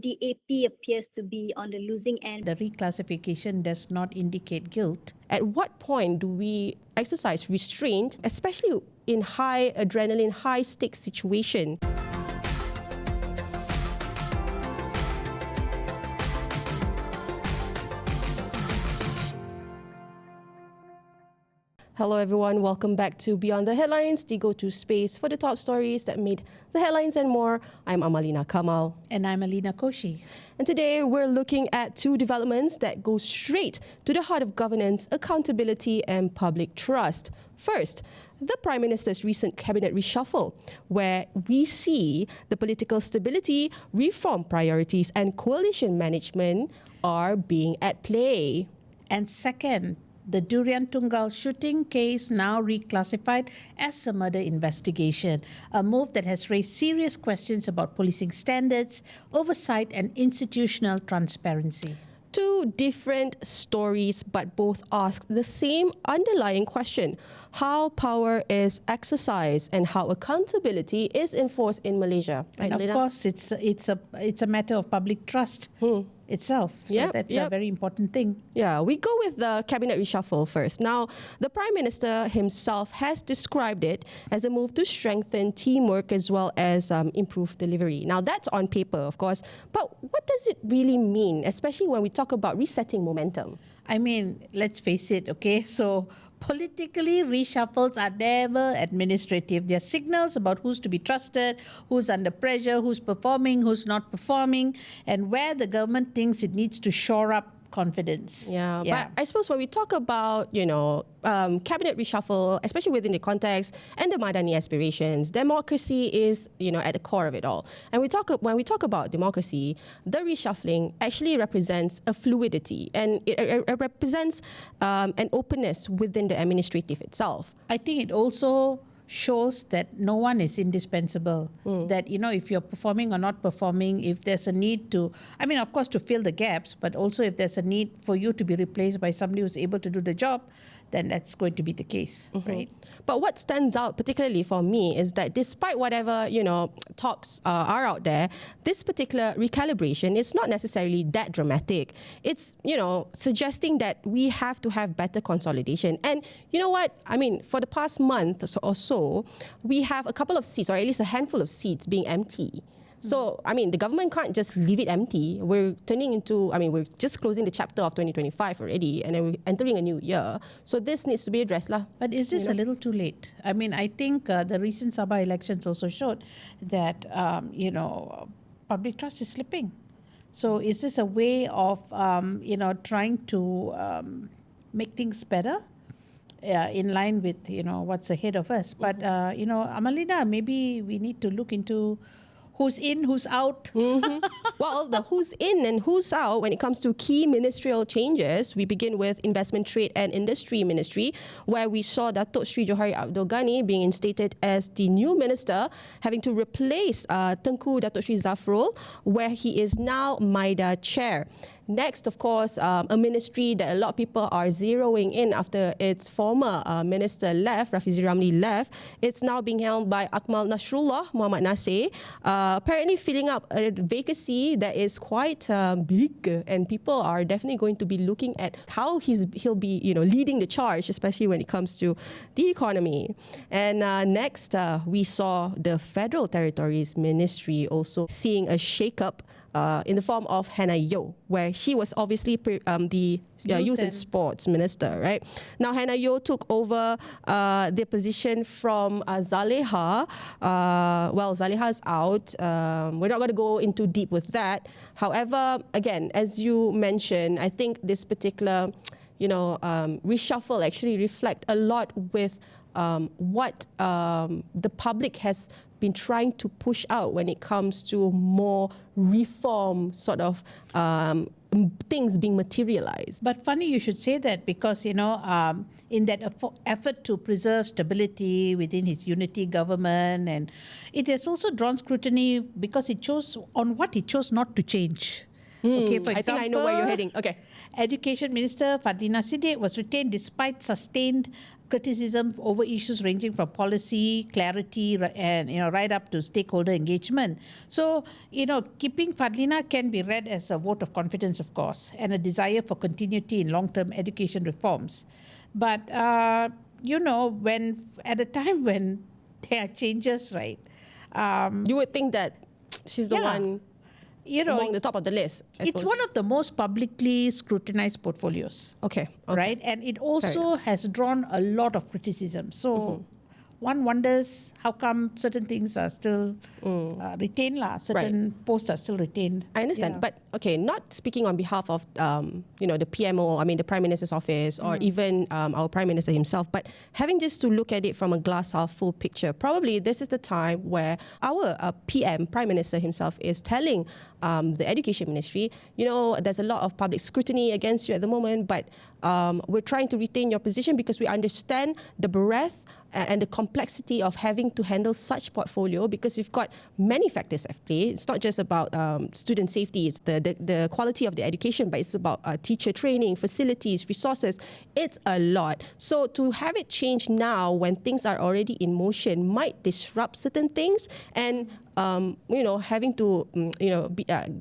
the AP appears to be on the losing end. The reclassification does not indicate guilt. At what point do we exercise restraint, especially in high adrenaline, high stakes situation? Hello everyone, welcome back to Beyond the Headlines, the go-to space for the top stories that made the headlines and more. I'm Amalina, Kamal. And I'm Elena, Koshy. And today we're looking at two developments that go straight to the heart of governance, accountability and public trust. First, the Prime Minister's recent cabinet reshuffle, where we see the political stability, reform priorities and coalition management are being at play. And second, the Durian Tungal shooting case now reclassified as a murder investigation, a move that has raised serious questions about policing standards, oversight and institutional transparency. Two different stories, but both ask the same underlying question: how power is exercised and how accountability is enforced in Malaysia. And of course, it's a matter of public trust itself. So that's a very important thing. Yeah, we go with the cabinet reshuffle first. Now, the Prime Minister himself has described it as a move to strengthen teamwork as well as improve delivery. Now, that's on paper, of course, but what does it really mean, especially when we talk about resetting momentum? I mean, let's face it, okay? So politically, reshuffles are never administrative. They're signals about who's to be trusted, who's under pressure, who's performing, who's not performing, and where the government thinks it needs to shore up confidence. Yeah, but I suppose when we talk about, cabinet reshuffle, especially within the context and the Madani aspirations, democracy is, at the core of it all. And when we talk about democracy, the reshuffling actually represents a fluidity and it represents an openness within the administrative itself. I think it also shows that no one is indispensable, that, if you're performing or not performing, if there's a need to, of course, to fill the gaps, but also if there's a need for you to be replaced by somebody who's able to do the job, then that's going to be the case, right? But what stands out particularly for me is that despite whatever, talks are out there, this particular recalibration is not necessarily that dramatic. It's, suggesting that we have to have better consolidation. And you know what? For the past month or so, we have a couple of seats, or at least a handful of seats being empty. So, the government can't just leave it empty. We're we're just closing the chapter of 2025 already, and then we're entering a new year. So this needs to be addressed. But is this a little too late? I think the recent Sabah elections also showed that, public trust is slipping. So is this a way of, trying to make things better? In line with, what's ahead of us. But, Amalina, maybe we need to look into who's in, who's out. Well, the who's in and who's out when it comes to key ministerial changes, we begin with Investment, Trade and Industry Ministry, where we saw Datuk Sri Johari Abdul Ghani being instated as the new minister, having to replace Tengku Datuk Sri Zafrul, where he is now MIDA chair. Next, of course, a ministry that a lot of people are zeroing in after its former minister left, Rafizi Ramli left. It's now being held by Akmal Nasrullah Muhammad Nasir, apparently filling up a vacancy that is quite big, and people are definitely going to be looking at how he'll be leading the charge, especially when it comes to the economy. And next, we saw the Federal Territories Ministry also seeing a shake-up in the form of Hannah Yeoh, where she was obviously the Youth and Sports Minister, right? Now, Hannah Yeoh took over the position from Zaleha. Zaleha's out. We're not going to go into deep with that. However, again, as you mentioned, I think this particular, reshuffle actually reflect a lot with what the public has been trying to push out when it comes to more reform sort of things being materialized. But funny you should say that, because, in that effort to preserve stability within his unity government, and it has also drawn scrutiny because it chose not to change. Okay, for example, I think I know where you're heading. Okay. Education Minister Fadlina Siddiq was retained despite sustained criticism over issues ranging from policy, clarity, and right up to stakeholder engagement. So, keeping Fadlina can be read as a vote of confidence, of course, and a desire for continuity in long-term education reforms. But, when at a time when there are changes, right? You would think that she's the one among the top of the list. It's one of the most publicly scrutinized portfolios. Okay. Right? And it also has drawn a lot of criticism. So one wonders how come certain things are still retained, certain posts are still retained. I understand. But, okay, not speaking on behalf of, the PMO, the Prime Minister's office, or even our Prime Minister himself, but having just to look at it from a glass half full picture, probably this is the time where our PM, Prime Minister himself, is telling the Education Ministry, there's a lot of public scrutiny against you at the moment, but we're trying to retain your position because we understand the breadth and the complexity of having to handle such portfolio, because you've got many factors at play. It's not just about student safety, it's the quality of the education, but it's about teacher training, facilities, resources. It's a lot. So to have it change now when things are already in motion might disrupt certain things, and having to,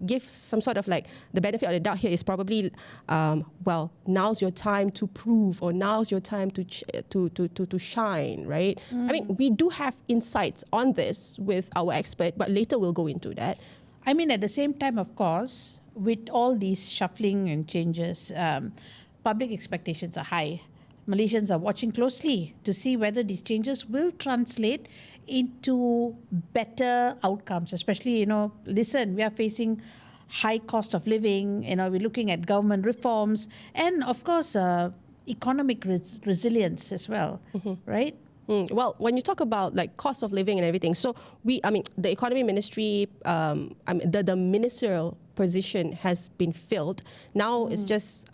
give some sort of the benefit of the doubt here is probably, now's your time to prove, or now's your time to shine, right? We do have insights on this with our expert, but later we'll go into that. At the same time, of course, with all these shuffling and changes, public expectations are high. Malaysians are watching closely to see whether these changes will translate into better outcomes, especially, we are facing high cost of living, we're looking at government reforms, and of course, economic resilience as well, right? Well, when you talk about cost of living and everything, so the economy ministry, the ministerial position has been filled. Now it's just,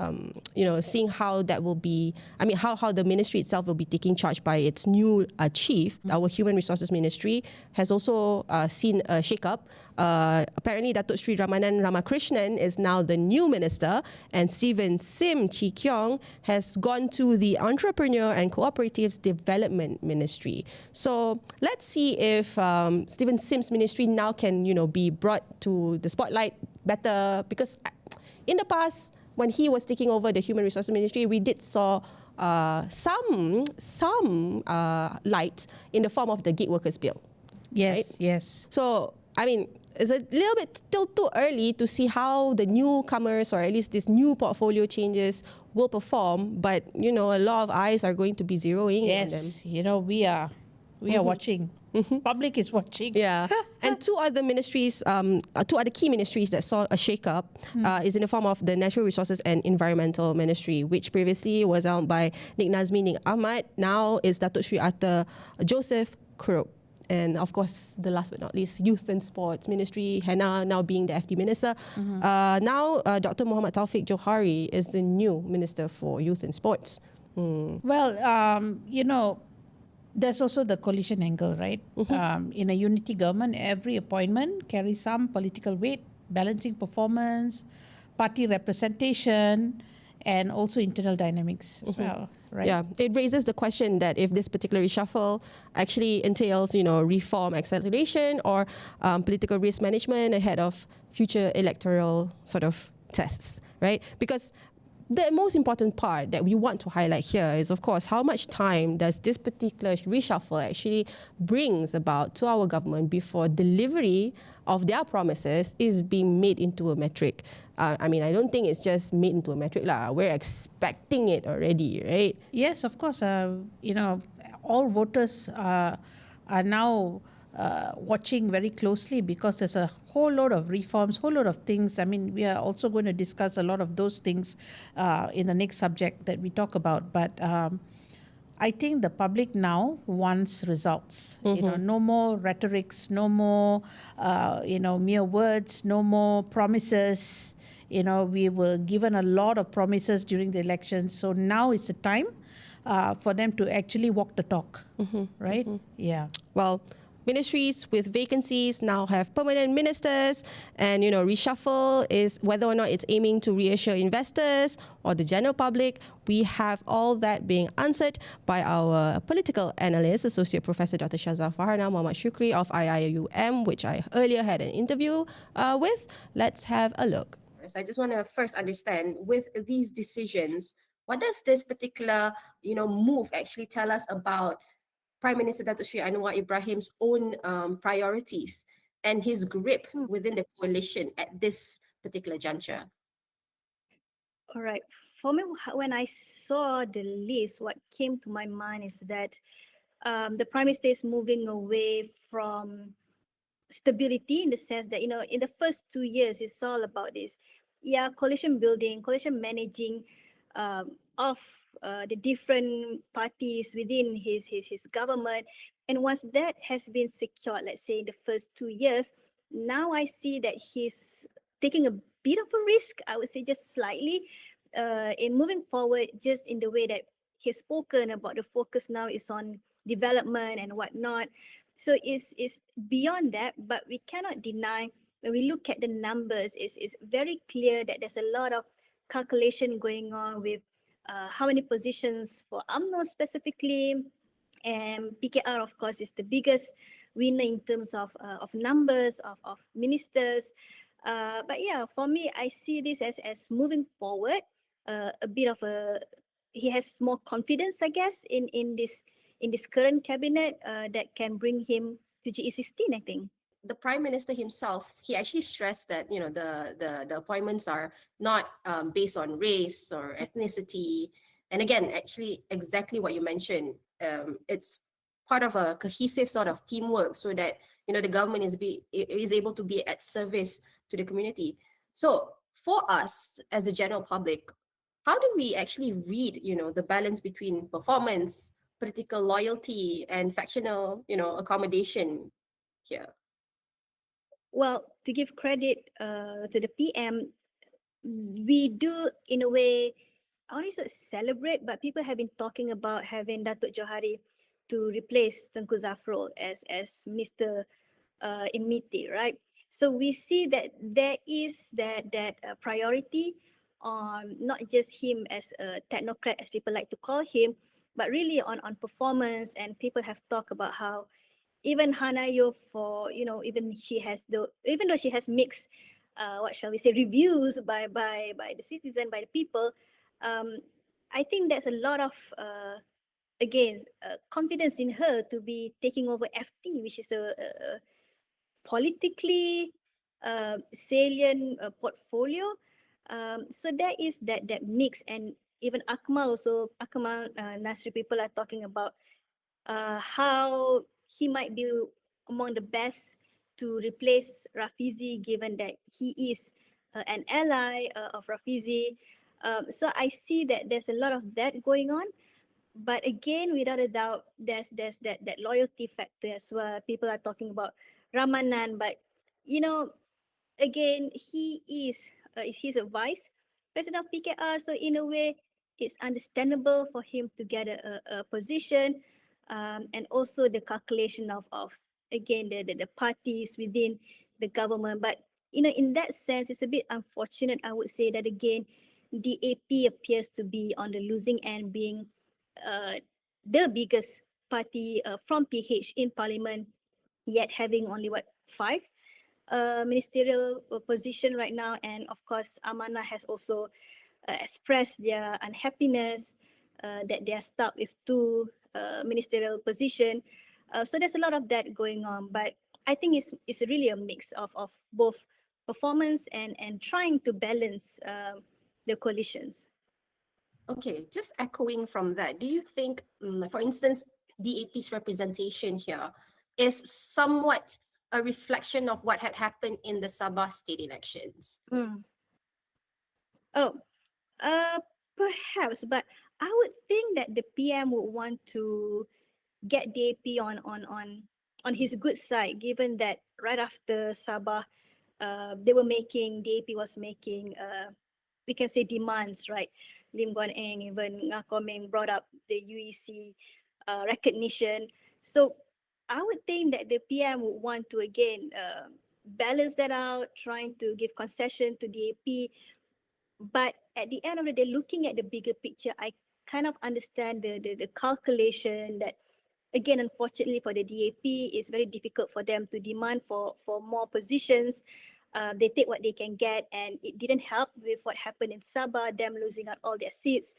seeing how that will be, how the ministry itself will be taking charge by its new chief. Our Human Resources Ministry has also seen a shake-up. Apparently, Datuk Sri Ramanan Ramakrishnan is now the new minister, and Stephen Sim Chi Kyong has gone to the Entrepreneur and Cooperatives Development Ministry. So let's see if Stephen Sim's ministry now can, be brought to the spotlight better, because in the past, when he was taking over the Human Resources Ministry, we did saw some light in the form of the gig workers bill. Yes, right? yes. So, it's a little bit still too early to see how the newcomers, or at least these new portfolio changes, will perform. But, a lot of eyes are going to be zeroing in on them. We are watching. Public is watching. Yeah. And two other key ministries that saw a shake-up is in the form of the Natural Resources and Environmental Ministry, which previously was owned by Nik Nazmi Nik Ahmad. Now is Datuk Sri Arthur Joseph Kurup. And of course, the last but not least, Youth and Sports Ministry, Hannah now being the FD Minister. Now, Dr. Muhammad Taufik Johari is the new Minister for Youth and Sports. Well, there's also the coalition angle, right? In a unity government, every appointment carries some political weight, balancing performance, party representation, and also internal dynamics as well, right? Yeah, it raises the question that if this particular reshuffle actually entails, reform acceleration or political risk management ahead of future electoral sort of tests, right? Because the most important part that we want to highlight here is, of course, how much time does this particular reshuffle actually brings about to our government before delivery of their promises is being made into a metric. I don't think it's just made into a metric. We're expecting it already, right? Yes, of course. All voters are now watching very closely, because there's a whole lot of reforms, whole lot of things. We are also going to discuss a lot of those things in the next subject that we talk about. But I think the public now wants results. No more rhetorics, no more mere words, no more promises. We were given a lot of promises during the elections, so now is the time for them to actually walk the talk, right? Yeah. Well, ministries with vacancies now have permanent ministers, and reshuffle is whether or not it's aiming to reassure investors or the general public. We have all that being answered by our political analyst, Associate Professor Dr. Syaza Farhana Mohamad Shukri of IIUM, which I earlier had an interview with. Let's have a look. I just want to first understand, with these decisions, what does this particular move actually tell us about Prime Minister Datuk Sri Anwar Ibrahim's own priorities and his grip within the coalition at this particular juncture? All right. For me, when I saw the list, what came to my mind is that the Prime Minister is moving away from stability, in the sense that, in the first 2 years, it's all about this. Yeah, coalition building, coalition managing of the different parties within his government. And once that has been secured, let's say in the first 2 years, now I see that he's taking a bit of a risk, I would say just slightly, in moving forward, just in the way that he's spoken about the focus now is on development and whatnot. So it's beyond that, but we cannot deny, when we look at the numbers, it's very clear that there's a lot of calculation going on with how many positions for UMNO specifically, and PKR, of course, is the biggest winner in terms of numbers of ministers. But yeah, for me, I see this as moving forward, a bit of he has more confidence, I guess, in this current cabinet that can bring him to GE16, I think. The Prime Minister himself, he actually stressed that the appointments are not based on race or ethnicity. And again, actually, exactly what you mentioned. It's part of a cohesive sort of teamwork, so that the government is able to be at service to the community. So for us as the general public, how do we actually read the balance between performance, political loyalty, and factional accommodation here? Well, to give credit to the PM, we do, in a way, I want to celebrate, but people have been talking about having Datuk Johari to replace Tengku Zafrul as Minister in MITI, right? So we see that there is that priority on not just him as a technocrat, as people like to call him, but really on performance. And people have talked about how even Hanayo, for even though she has mixed what shall we say, reviews by the citizen, by the people, I think there's a lot of again confidence in her to be taking over FT, which is a politically salient portfolio. So there is that mix. And even Akmal Nasri, people are talking about how he might be among the best to replace Rafizi, given that he is an ally of Rafizi. So I see that there's a lot of that going on. But again, without a doubt, there's that loyalty factor as well. People are talking about Ramanan, but again, he's a vice president of PKR, so in a way, it's understandable for him to get a position, and also the calculation of again the parties within the government. But in that sense, it's a bit unfortunate, I would say, that again, the AP appears to be on the losing end, being the biggest party from PH in Parliament, yet having only 5 ministerial position right now. And of course, Amanah has also expressed their unhappiness that they are stuck with 2 ministerial position. So there's a lot of that going on, but I think it's really a mix of both performance and trying to balance the coalitions. Okay, just echoing from that, do you think, for instance, DAP's representation here is somewhat a reflection of what had happened in the Sabah state elections? Oh, perhaps, but I would think that the PM would want to get DAP on his good side, given that right after Sabah, DAP was making, we can say, demands, right? Lim Guan Eng, even Ngah Komeng brought up the UEC recognition. So I would think that the PM would want to again balance that out, trying to give concession to DAP. But at the end of the day, looking at the bigger picture, I kind of understand the calculation that, again, unfortunately for the DAP, it's very difficult for them to demand for more positions. They take what they can get, and it didn't help with what happened in Sabah, them losing out all their seats.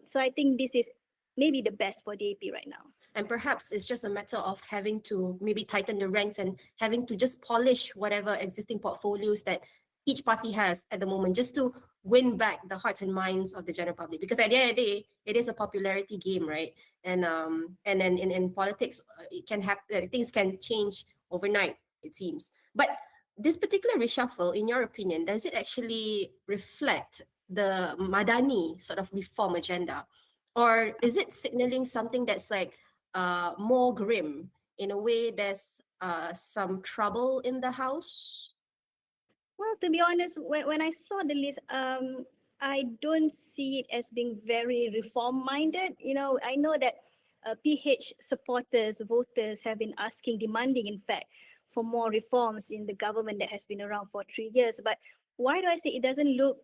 So I think this is maybe the best for DAP right now. And perhaps it's just a matter of having to maybe tighten the ranks and having to just polish whatever existing portfolios that each party has at the moment, just to win back the hearts and minds of the general public. Because at the end of the day, it is a popularity game, right? And then in politics, it can happen. Things can change overnight, it seems. But this particular reshuffle, in your opinion, does it actually reflect the Madani sort of reform agenda, or is it signaling something that's like more grim? In a way, there's some trouble in the house. Well, to be honest, when I saw the list, I don't see it as being very reform minded. You know, I know that PH supporters, voters have been asking, demanding, in fact, for more reforms in the government that has been around for 3 years. But why do I say it doesn't look,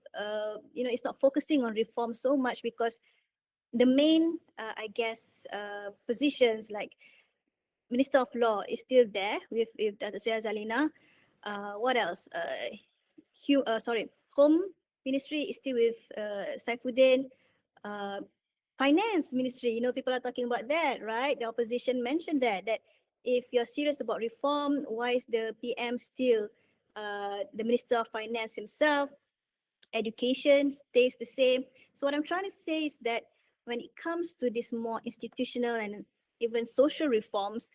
it's not focusing on reform so much? Because the main, I guess, positions like Minister of Law is still there with Dr. Syaza Farhana. What else? Home Ministry is still with Saifuddin. Uh, Finance Ministry, people are talking about that, right? The opposition mentioned that if you're serious about reform, why is the PM still the Minister of Finance himself? Education stays the same. So what I'm trying to say is that when it comes to this more institutional and even social reforms,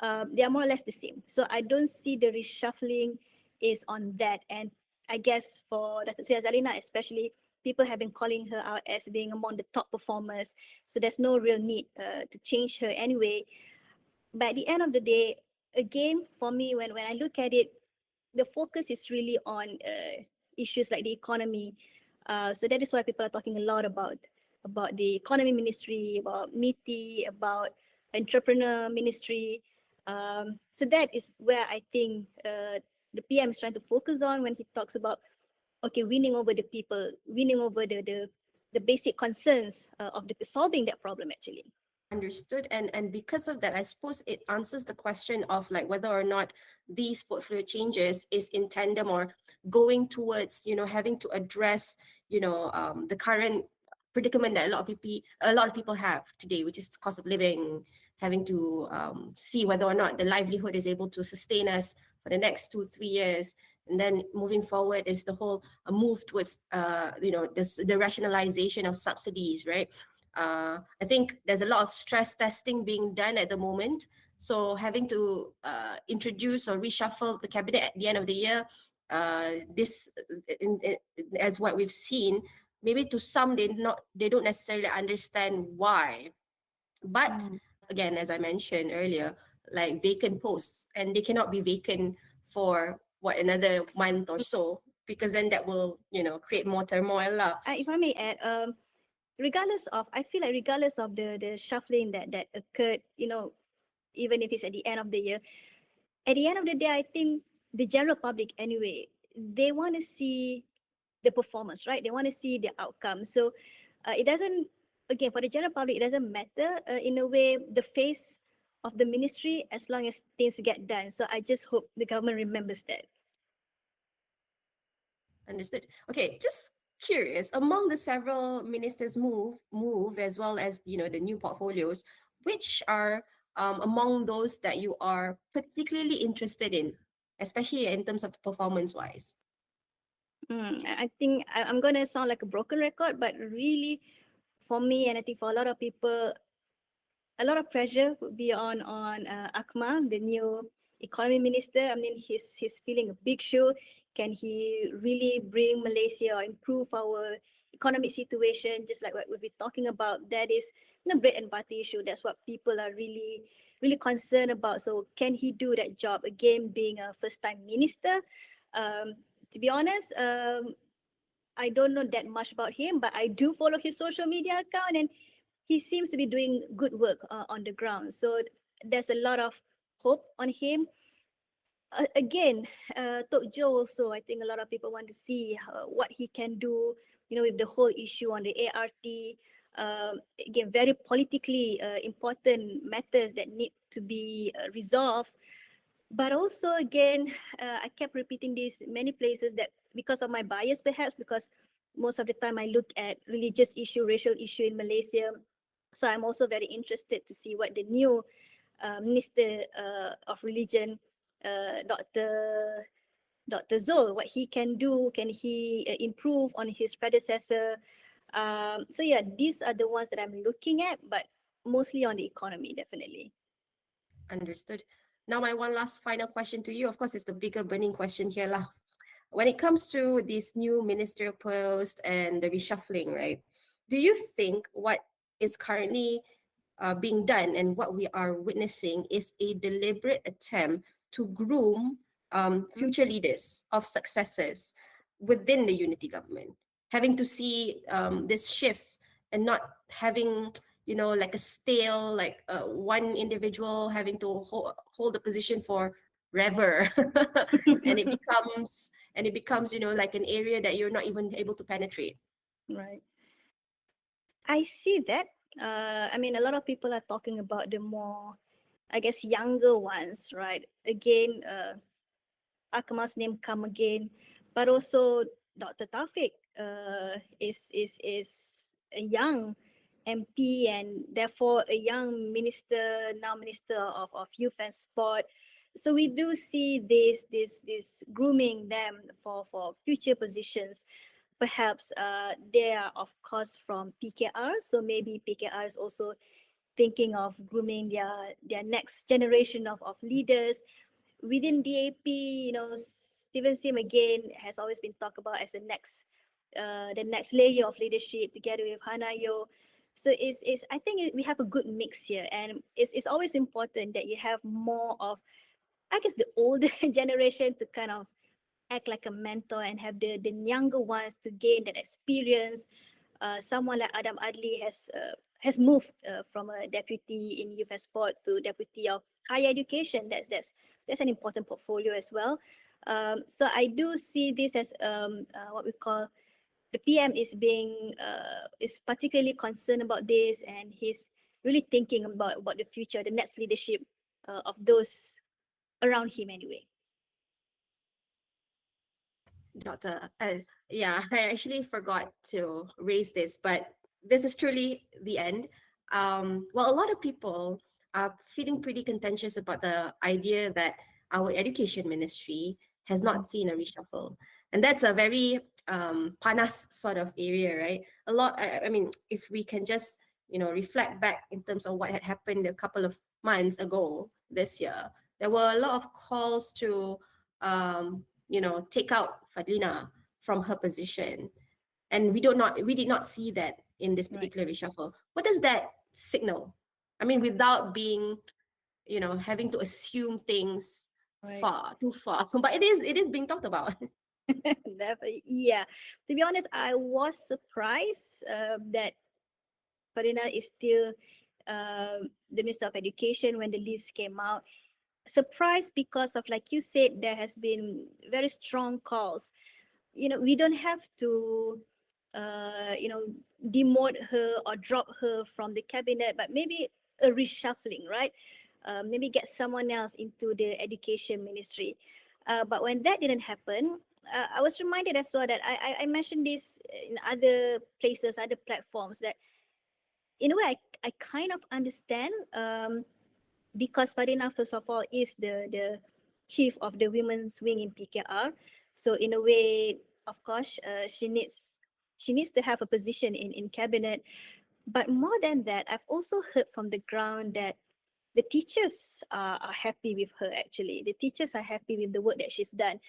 they are more or less the same. So I don't see the reshuffling is on that. And I guess for Dr. Syaza Farhana especially, people have been calling her out as being among the top performers. So there's no real need to change her anyway. But at the end of the day, again, for me, when I look at it, the focus is really on issues like the economy. So that is why people are talking a lot about the economy ministry, about MITI, about entrepreneur ministry. So that is where I think the PM is trying to focus on when he talks about, okay, winning over the people, winning over the basic concerns of solving that problem actually. Understood. And because of that, I suppose it answers the question of like whether or not these portfolio changes is in tandem or going towards, having to address, the current predicament that a lot of people have today, which is cost of living, having to see whether or not the livelihood is able to sustain us for the next 2-3 years. And then moving forward is the whole move towards, the rationalization of subsidies, right? I think there's a lot of stress testing being done at the moment. So having to introduce or reshuffle the cabinet at the end of the year, as what we've seen, maybe to some they don't necessarily understand why. But again, as I mentioned earlier, like vacant posts, and they cannot be vacant for another month or so, because then that will create more turmoil. If I may add, I feel like regardless of the shuffling that occurred, even if it's at the end of the year, at the end of the day, I think the general public anyway, they want to see the performance, right? They want to see the outcome. So it doesn't, again, for the general public, it doesn't matter in a way the face of the ministry as long as things get done. So I just hope the government remembers that. Understood. Okay, just curious, among the several ministers move as well as the new portfolios, which are among those that you are particularly interested in, especially in terms of performance wise? I think I'm gonna sound like a broken record, but really, for me, and I think for a lot of people, a lot of pressure would be on Akmal, the new economy minister. I mean, he's feeling a big shoe. Can he really bring Malaysia or improve our economic situation, just like what we've been talking about? That is the bread and butter issue. That's what people are really, really concerned about. So can he do that job again, being a first-time minister? To be honest, I don't know that much about him, but I do follow his social media account, and he seems to be doing good work on the ground. So there's a lot of hope on him. Again, Tok Jo also, I think a lot of people want to see what he can do, with the whole issue on the ART. Again, very politically important matters that need to be resolved. But also, again, I kept repeating this many places that because of my bias, perhaps, because most of the time I look at religious issue, racial issue in Malaysia. So I'm also very interested to see what the new Minister of Religion, Dr. Zul, what he can do. Can he improve on his predecessor? So yeah, these are the ones that I'm looking at, but mostly on the economy, definitely. Understood. Now, my one last final question to you. Of course, it's the bigger burning question here, lah. When it comes to this new ministerial post and the reshuffling, right? Do you think what is currently being done and what we are witnessing is a deliberate attempt to groom future leaders of successors within the unity government, having to see these shifts and not having like a stale, like one individual having to hold the position forever and it becomes like an area that you're not even able to penetrate. Right. I see that. I mean, a lot of people are talking about the more, I guess, younger ones, right? Again, Akamal's name come again, but also Dr. Taufik is a young MP and therefore a young minister, now Minister of Youth and Sport. So we do see this grooming them for future positions. Perhaps they are of course from PKR, so maybe PKR is also thinking of grooming their next generation of leaders within DAP. Steven Sim again has always been talked about as the next layer of leadership together with Hanayo. So it's I think we have a good mix here, and it's always important that you have more of, I guess, the older generation to kind of act like a mentor and have the younger ones to gain that experience. Someone like Adam Adli has moved from a deputy in youth and sport to deputy of higher education. That's an important portfolio as well. So I do see this as what we call, the PM is particularly concerned about this, and he's really thinking about the future, the next leadership of those around him anyway. Doctor, yeah, I actually forgot to raise this, but this is truly the end. Well, a lot of people are feeling pretty contentious about the idea that our education ministry has not seen a reshuffle. And that's a very panas sort of area, right? A lot, I mean, if we can just, reflect back in terms of what had happened a couple of months ago this year, there were a lot of calls to, take out Fadlina from her position. And we did not see that in this particular reshuffle. What does that signal? I mean, without being, having to assume things too far, but it is being talked about. Definitely, yeah. To be honest, I was surprised that Farina is still the Minister of Education when the list came out. Surprised because of, like you said, there has been very strong calls. We don't have to, demote her or drop her from the cabinet, but maybe a reshuffling, right? Maybe get someone else into the education ministry. But when that didn't happen, I was reminded as well that I mentioned this in other places, other platforms, that in a way I kind of understand, because Farina, first of all, is the chief of the women's wing in PKR. So in a way, of course, she needs to have a position in cabinet. But more than that, I've also heard from the ground that the teachers are happy with her, actually. The teachers are happy with the work that she's done.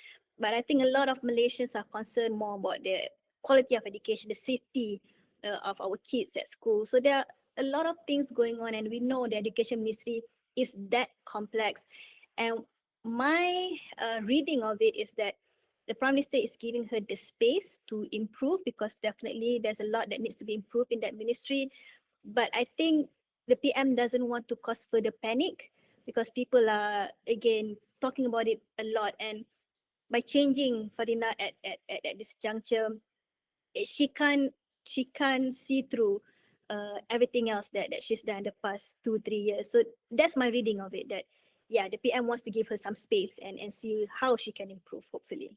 But I think a lot of Malaysians are concerned more about the quality of education, the safety of our kids at school. So there are a lot of things going on, and we know the education ministry is that complex. And my reading of it is that the Prime Minister is giving her the space to improve, because definitely there's a lot that needs to be improved in that ministry. But I think the PM doesn't want to cause further panic. because people are again talking about it a lot, and by changing Farhana at this juncture, she can't see through everything else that she's done the past 2-3 years. So that's my reading of it, that yeah, the PM wants to give her some space and see how she can improve, hopefully.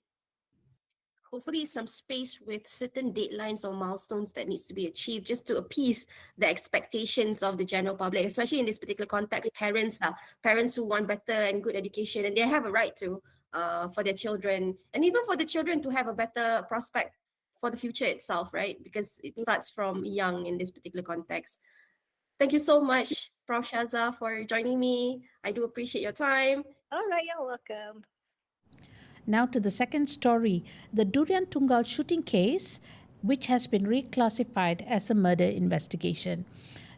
Hopefully some space with certain deadlines or milestones that needs to be achieved, just to appease the expectations of the general public, especially in this particular context. Parents who want better and good education, and they have a right to for their children, and even for the children to have a better prospect for the future itself, right? Because it starts from young in this particular context. Thank you so much, Prof. Syaza, for joining me. I do appreciate your time. All right, you're welcome. Now to the second story, the Durian Tungal shooting case, which has been reclassified as a murder investigation.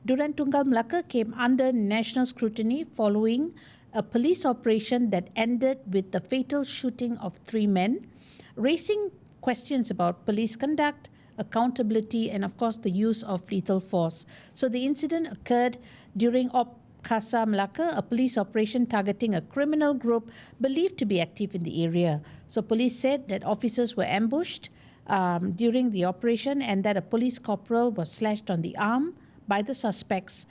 Durian Tungal Melaka came under national scrutiny following a police operation that ended with the fatal shooting of 3 men, raising questions about police conduct, accountability, and of course the use of lethal force. So the incident occurred during Kasa Melaka, a police operation targeting a criminal group believed to be active in the area. So police said that officers were ambushed during the operation, and that a police corporal was slashed on the arm by the suspects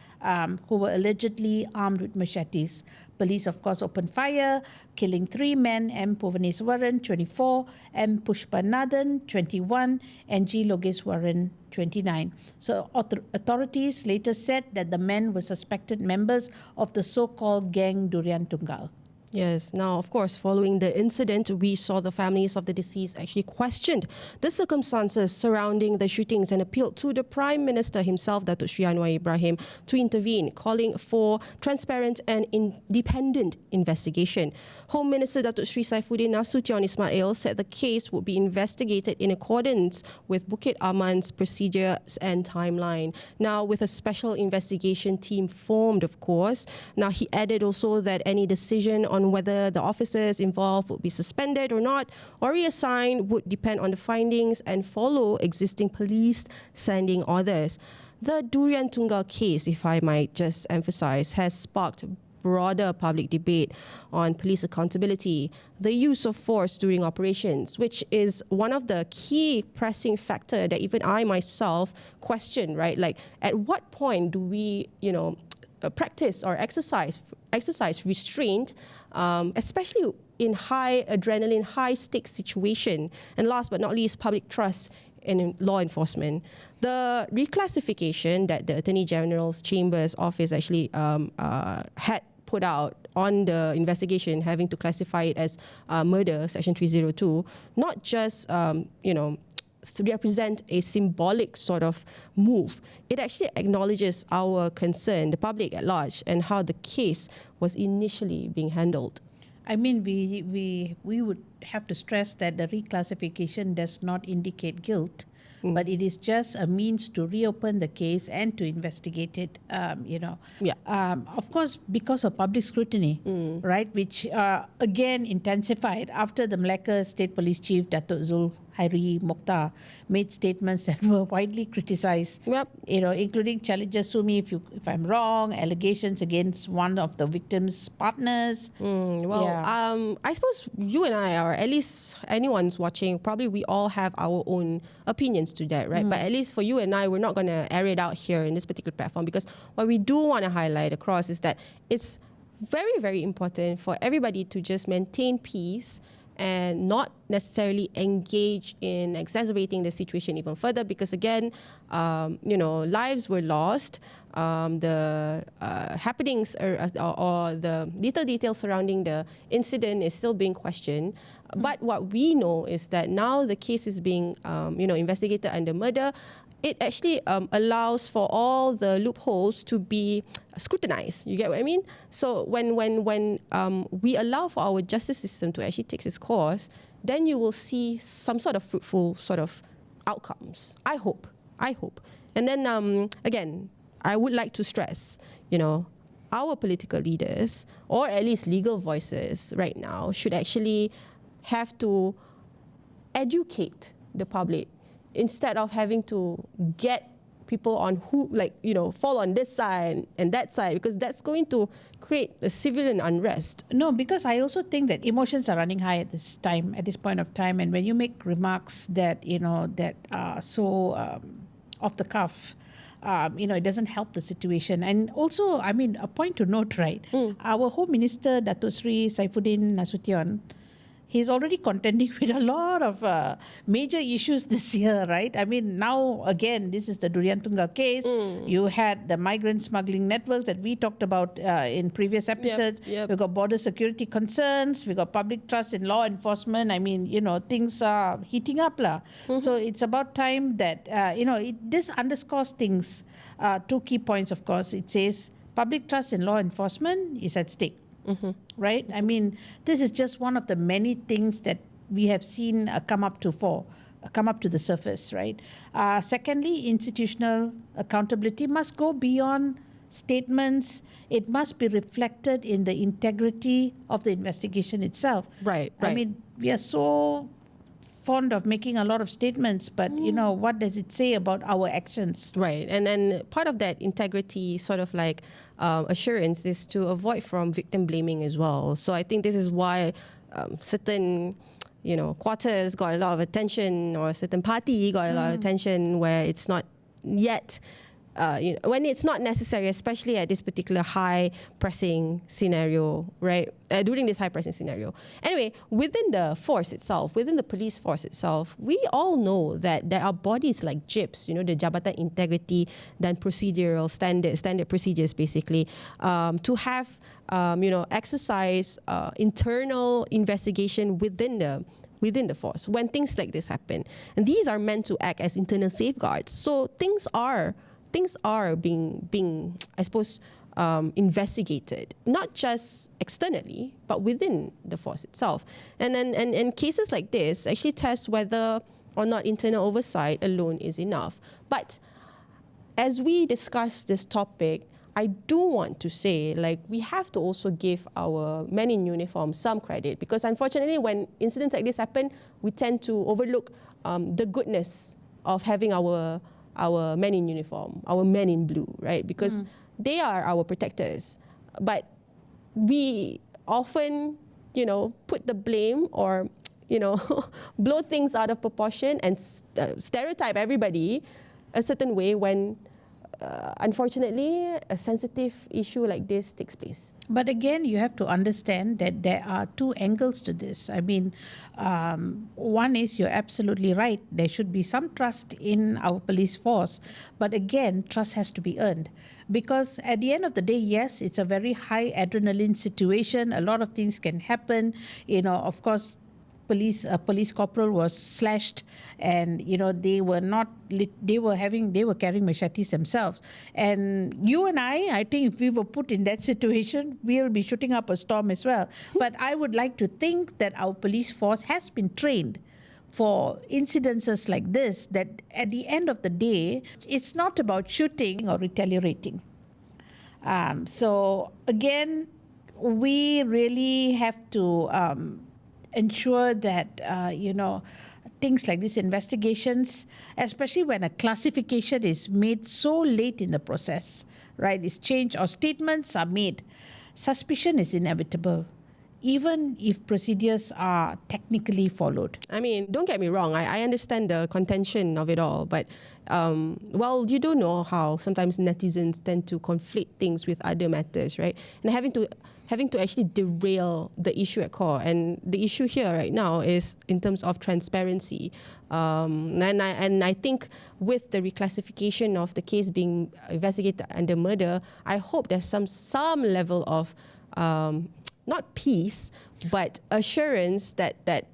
who were allegedly armed with machetes. Police, of course, opened fire, killing 3 men: M. Povaneswaran, 24, M. Pushpanathan, 21, and G. Logeswaran, 29. So authorities later said that the men were suspected members of the so-called gang Durian Tungal. Yes. Now, of course, following the incident, we saw the families of the deceased actually questioned the circumstances surrounding the shootings and appealed to the Prime Minister himself, Datuk Sri Anwar Ibrahim, to intervene, calling for transparent and independent investigation. Home Minister Datuk Sri Saifuddin Nasution Ismail said the case would be investigated in accordance with Bukit Aman's procedures and timeline. Now, with a special investigation team formed, of course. Now, he added also that any decision on whether the officers involved would be suspended or not, or reassigned, would depend on the findings and follow existing police standing orders. The Durian Tungal case, if I might just emphasize, has sparked broader public debate on police accountability, the use of force during operations, which is one of the key pressing factor that even I myself question, right? Like, at what point do we, practice or exercise restraint, especially in high adrenaline, high stakes situation. And last but not least, public trust in law enforcement. The reclassification that the Attorney General's Chamber's office actually had put out on the investigation, having to classify it as murder, Section 302, not just, to represent a symbolic sort of move. It actually acknowledges our concern, the public at large, and how the case was initially being handled. I mean, we would have to stress that the reclassification does not indicate guilt, but it is just a means to reopen the case and to investigate it, of course, because of public scrutiny, right, which again intensified after the Melaka State Police Chief, Datuk Zul Hairi Mokhtar, made statements that were widely criticized, including challenges to me if I'm wrong, allegations against one of the victim's partners. I suppose you and I, or at least anyone's watching, probably we all have our own opinions to that, right? But at least for you and I, we're not going to air it out here in this particular platform, because what we do want to highlight across is that it's very, very important for everybody to just maintain peace and not necessarily engage in exacerbating the situation even further, because again, lives were lost. The happenings or the little details surrounding the incident is still being questioned. But what we know is that now the case is being, investigated under murder. It actually allows for all the loopholes to be scrutinized. You get what I mean? So when we allow for our justice system to actually take its course, then you will see some sort of fruitful sort of outcomes. I hope. And then again, I would like to stress, our political leaders, or at least legal voices right now, should actually have to educate the public instead of having to get people on who, like, fall on this side and that side, because that's going to create a civilian unrest. No, because I also think that emotions are running high at this point of time, and when you make remarks that that are so off the cuff, it doesn't help the situation. And also, I mean, a point to note, right? Our Home Minister, Datuk Sri Saifuddin Nasution, he's already contending with a lot of major issues this year, right? I mean, now, again, this is the Durian Tungal case. You had the migrant smuggling networks that we talked about in previous episodes. Yep. We've got border security concerns. We've got public trust in law enforcement. I mean, things are heating up. So it's about time that, this underscores things. Two key points, of course. It says public trust in law enforcement is at stake. Right? I mean, this is just one of the many things that we have seen come up to the surface, right? Secondly, institutional accountability must go beyond statements. It must be reflected in the integrity of the investigation itself. Right. I mean, we are so fond of making a lot of statements, but what does it say about our actions? Right. And then part of that integrity sort of like assurance is to avoid from victim blaming as well. So I think this is why certain quarters got a lot of attention, or a certain party got a lot of attention, where it's not yet when it's not necessary, especially at this particular high pressing scenario, right? During this high pressing scenario. Anyway, within the force itself, within the police force itself, we all know that there are bodies like JIPS, the Jabatan Integrity dan Procedural standard procedures, basically, to have exercise internal investigation within the force when things like this happen. And these are meant to act as internal safeguards. So things are being I suppose, investigated, not just externally, but within the force itself. And then and cases like this actually test whether or not internal oversight alone is enough. But as we discuss this topic, I do want to say, like, we have to also give our men in uniform some credit, because unfortunately when incidents like this happen, we tend to overlook the goodness of having our men in uniform, our men in blue, right? Because they are our protectors. But we often, put the blame or, blow things out of proportion and stereotype everybody a certain way when, unfortunately, a sensitive issue like this takes place. But again, you have to understand that there are two angles to this. I mean, one is, you're absolutely right, there should be some trust in our police force. But again, trust has to be earned. Because at the end of the day, yes, it's a very high adrenaline situation. A lot of things can happen. Of course, a police corporal was slashed, and they were carrying machetes themselves. And you and I think if we were put in that situation, we'll be shooting up a storm as well. But I would like to think that our police force has been trained for incidences like this, that at the end of the day, it's not about shooting or retaliating. So again, we really have to ensure that, things like these investigations, especially when a classification is made so late in the process, right, is changed or statements are made, suspicion is inevitable, even if procedures are technically followed. I mean, don't get me wrong, I understand the contention of it all, but you do know how sometimes netizens tend to conflate things with other matters, right? And having to actually derail the issue at core. And the issue here right now is in terms of transparency. And I think with the reclassification of the case being investigated under murder, I hope there's some level of not peace, but assurance that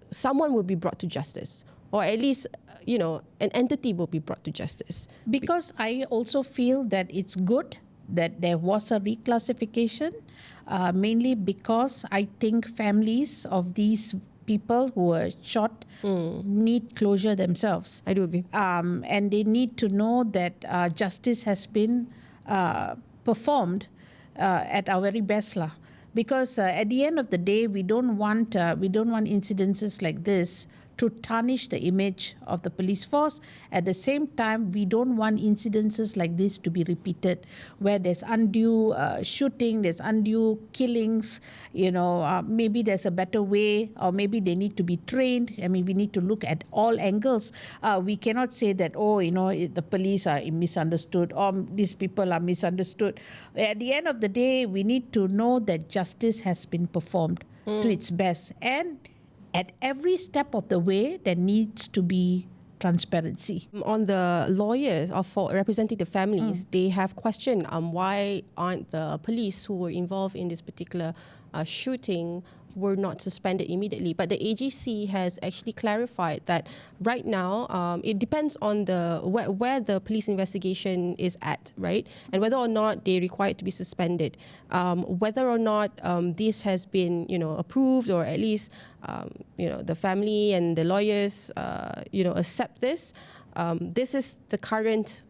someone will be brought to justice, or at least an entity will be brought to justice. Because I also feel that it's good that there was a reclassification, mainly because I think families of these people who were shot need closure themselves. I do agree. And they need to know that justice has been performed at our very best because at the end of the day, we don't want incidences like this to tarnish the image of the police force. At the same time, we don't want incidences like this to be repeated, where there's undue shooting, there's undue killings. Maybe there's a better way, or maybe they need to be trained. I mean, we need to look at all angles. We cannot say that, the police are misunderstood, or these people are misunderstood. At the end of the day, we need to know that justice has been performed to its best. And at every step of the way, there needs to be transparency. On the lawyers for representing the families, they have questioned why aren't the police who were involved in this particular shooting were not suspended immediately. But the AGC has actually clarified that right now it depends on the where the police investigation is at, right? And whether or not they're required to be suspended. Whether or not this has been, approved, or at least, the family and the lawyers, accept this. This is the current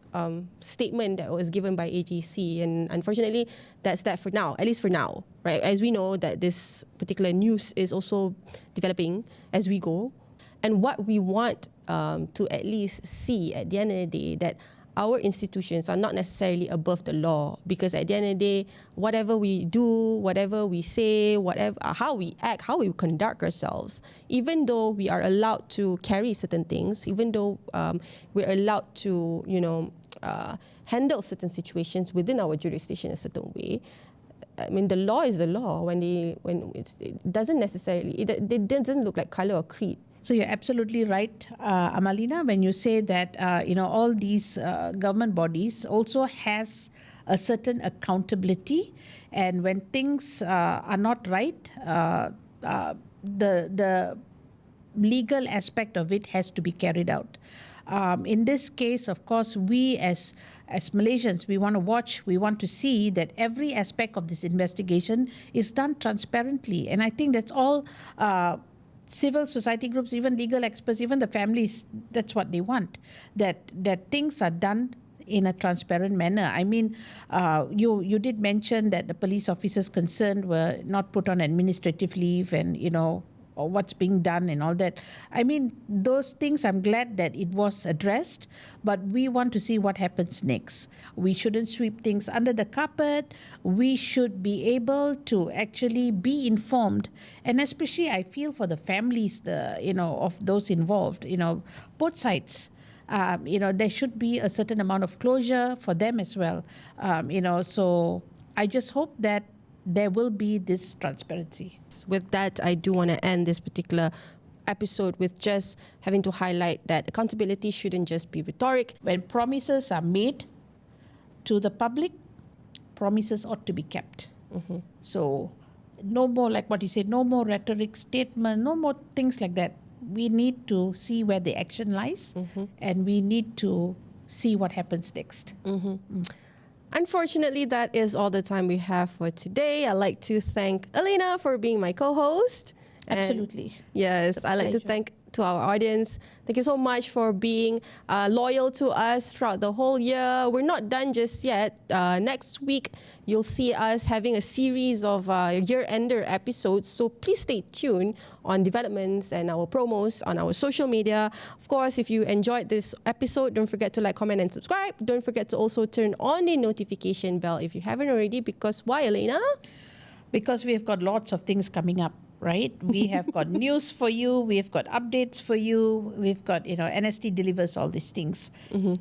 statement that was given by AGC, and unfortunately that's that for now, at least for now, right? As we know that this particular news is also developing as we go, and what we want to at least see at the end of the day, that our institutions are not necessarily above the law, because at the end of the day, whatever we do, whatever we say, how we act, how we conduct ourselves, even though we are allowed to carry certain things, even though we're allowed to, handle certain situations within our jurisdiction a certain way. I mean, the law is the law. When it doesn't necessarily, it doesn't look like color or creed. So you're absolutely right, Amalina, when you say that, all these government bodies also has a certain accountability. And when things are not right, the legal aspect of it has to be carried out. In this case, of course, we as Malaysians, we want to watch, we want to see that every aspect of this investigation is done transparently. And I think that's all civil society groups, even legal experts, even the families, that's what they want, that things are done in a transparent manner. I mean, you did mention that the police officers concerned were not put on administrative leave, and, or what's being done and all that. I mean, those things, I'm glad that it was addressed, but we want to see what happens next. We shouldn't sweep things under the carpet. We should be able to actually be informed. And especially I feel for the families, of those involved, both sides. There should be a certain amount of closure for them as well. So I just hope that there will be this transparency. With that, I do want to end this particular episode with just having to highlight that accountability shouldn't just be rhetoric. When promises are made to the public, promises ought to be kept. Mm-hmm. So no more, like what you said, no more rhetoric statement, no more things like that. We need to see where the action lies, and we need to see what happens next. Unfortunately, that is all the time we have for today. I'd like to thank Elena for being my co-host. Absolutely. Yes, I'd like to thank to our audience. Thank you so much for being loyal to us throughout the whole year. We're not done just yet. Next week, you'll see us having a series of year-ender episodes. So please stay tuned on developments and our promos on our social media. Of course, if you enjoyed this episode, don't forget to like, comment, and subscribe. Don't forget to also turn on the notification bell if you haven't already. Because why, Elena? Because we've got lots of things coming up. Right? We have got news for you. We've got updates for you. We've got, NST delivers all these things.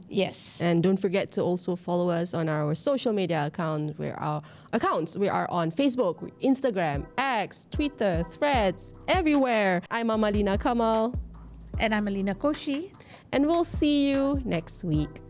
Yes. And don't forget to also follow us on our social media accounts. We are on Facebook, Instagram, X, Twitter, Threads, everywhere. I'm Amalina Kamal. And I'm Elena Koshy. And we'll see you next week.